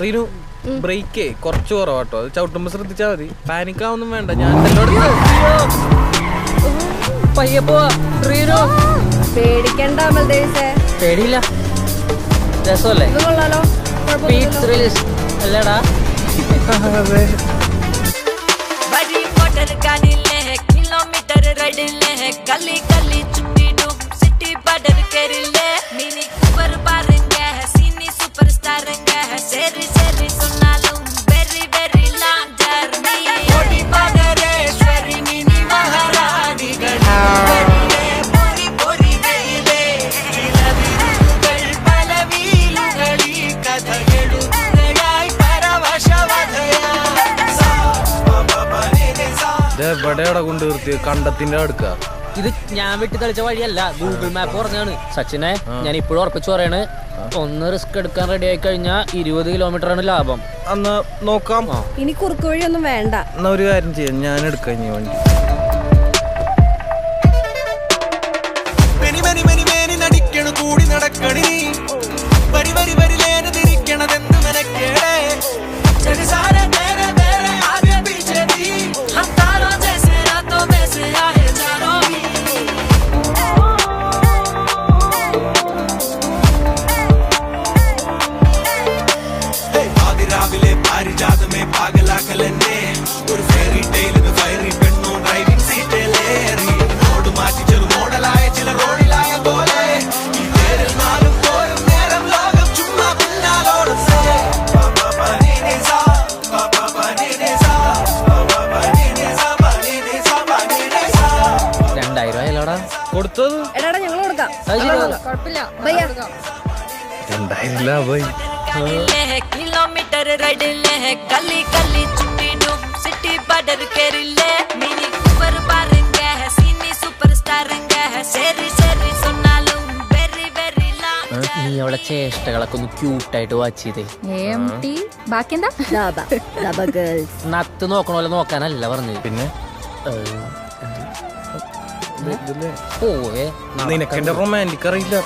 റീനു ബ്രേക്കേ കുറച്ച് കുറവാട്ടോ, അത് ചവിട്ടുമ്പോ ശ്രദ്ധിച്ചാ മതി. പാനിക്കാവൊന്നും വേണ്ട, ഞാൻ പേടിക്കണ്ട. പേടിയില്ല, രസമല്ലേ? അല്ലടാ किलोमीटर रडले है गली गली चुट्टी डूब सिटी बॉर्डर केरले मिनी कूपर बारंगे है सीनी सुपरस्टार रंगे है सेरी सेरी सुना लूं वेरी वेरी लॉन्ग जर्नी बॉडी बॉर्डरेश्वरी मिनी महारानी गड़ी पूरी पूरी बेबे ചിലവിരുകൾ പലവീലുകളി കഥകളുകളായി പരവശവധയാ എവിടെയാടെ കൊണ്ട് നിർത്തി കണ്ടത്തിന്റെ അടുക്ക. ഇത് ഞാൻ വെട്ടി തെളിച്ച വഴിയല്ല, ഗൂഗിൾ മാപ്പ് പറഞ്ഞാണ്. സച്ചിനെ ഞാൻ ഇപ്പോഴും ഉറപ്പിച്ചു പറയാണ്, ഒന്ന് റിസ്ക് എടുക്കാൻ റെഡി ആയി കഴിഞ്ഞാൽ 20 കിലോമീറ്റർ ആണ് ലാഭം. അന്ന് നോക്കാം. ഇനി കുറുക്ക് വഴിയൊന്നും വേണ്ട. എന്നാ ഒരു കാര്യം ചെയ്യാം, ഞാൻ എടുക്കാം ഇനി വണ്ടി. കൂടി നടക്കണി വരി വരി വരിലേനതിരിക്കണതെന്ന് മെനക്കേടേ ചെറുസാരെ നേരെ നേരെ ആദ്യ പീച്ചതി हम तारों जैसे रातों में से आए चारों ही ആദിരാവിലെ പാരിജാതമേ പാഗലാക്കലെന്നെ ഒരു ഫെയറി ടെയിലിന് ഫയറി പെണ്ണു ഡ്രൈവിംഗ് സീറ്റിലേറി റോഡ് മാറ്റി ചെറു മോഡലായ ചില റോഡിലായ പോലെ കൊടുത്തത് എടാ ഞങ്ങൾ കൊടുക്കാം, കുഴപ്പമില്ല. 2000 किलोमीटर रडले है गली गली चुट्टी डूब सिटी बॉर्डर केरले मिनी कूपर बारंगे है सीनी सुपरस्टार रंगे है सेरी सेरी सुना लूं वेरी वेरी लॉन्ग നീ അവളെ ചേഷ്ടകളൊക്കെ ഒന്ന് ക്യൂട്ടായിട്ട് വാച്ച് ചെയ്തേ. ബാക്കി എന്താ നത്ത് നോക്കണ പോലെ നോക്കാനല്ല പറഞ്ഞത്. പിന്നെ പോവേ നിനക്കെന്റെ റൊമാൻറ്റിക് അറിയില്ല.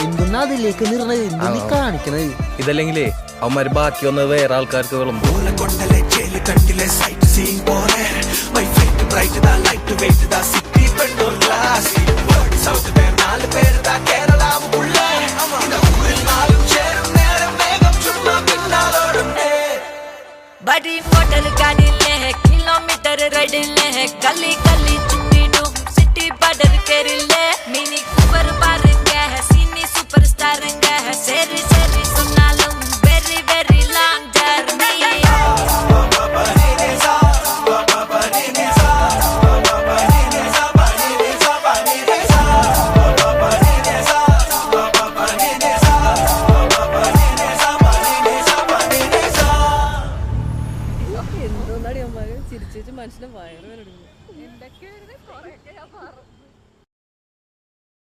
എന്തെന്നാ അതിലേക്ക് നിർണത് എന്തെന്നീ കാണിക്കണത്? ഇതല്ലെങ്കിലേ അവന്മാര് ബാക്കി വന്നത് വേറെ ആൾക്കാർക്ക് വിളമ്പും. बड़ी मोटर गाड़ी ले है किलोमीटर रडले है गली गली चुट्टी डूब सिटी बॉर्डर केरले मिनी कूपर बारंगे है सीनी सुपरस्टार रंगे है सेरी सेरी सुना लूं वेरी वेरी लॉन्ग जर्नी എന്തോന്നാടി അമ്മ ചിരിച്ചു മനുഷ്യനെ വയറ് വേദന. എന്തൊക്കെയാ